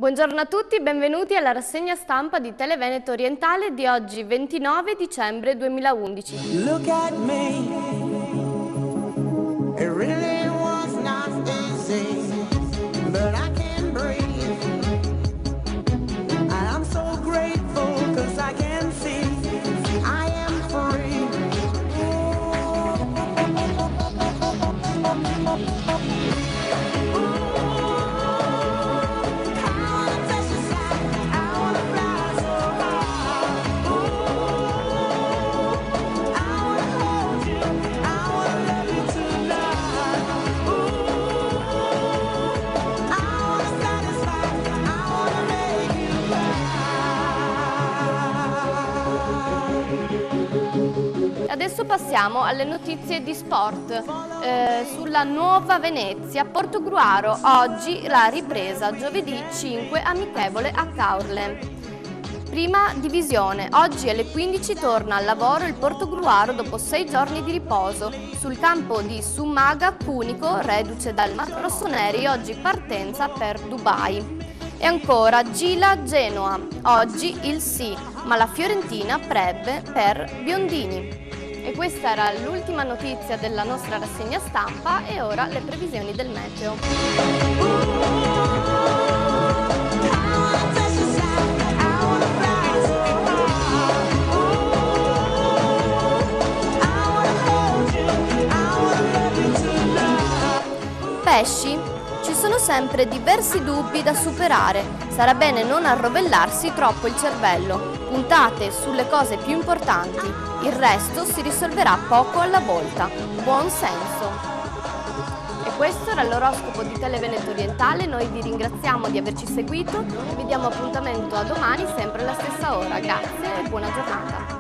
Buongiorno a tutti, benvenuti alla rassegna stampa di Televeneto Orientale di oggi 29 dicembre 2011. Look at me. It really was not easy, but I can breathe. And I'm so grateful 'cause I can see I am free. Adesso passiamo alle notizie di sport. Sulla Nuova Venezia, Portogruaro, oggi la ripresa, giovedì 5 amichevole a Caorle. Prima divisione, oggi alle 15 torna al lavoro il Portogruaro dopo 6 giorni di riposo. Sul campo di Sumaga, Cunico, reduce dal Mar Rossoneri, oggi partenza per Dubai. E ancora Gila-Genoa, oggi il sì, ma la Fiorentina prebe per Biondini. E questa era l'ultima notizia della nostra rassegna stampa e ora le previsioni del meteo. Pesci. Ci sono sempre diversi dubbi da superare, sarà bene non arrovellarsi troppo il cervello, puntate sulle cose più importanti, il resto si risolverà poco alla volta, buon senso. E questo era l'oroscopo di Televeneto Orientale, noi vi ringraziamo di averci seguito e vi diamo appuntamento a domani sempre alla stessa ora, grazie e buona giornata.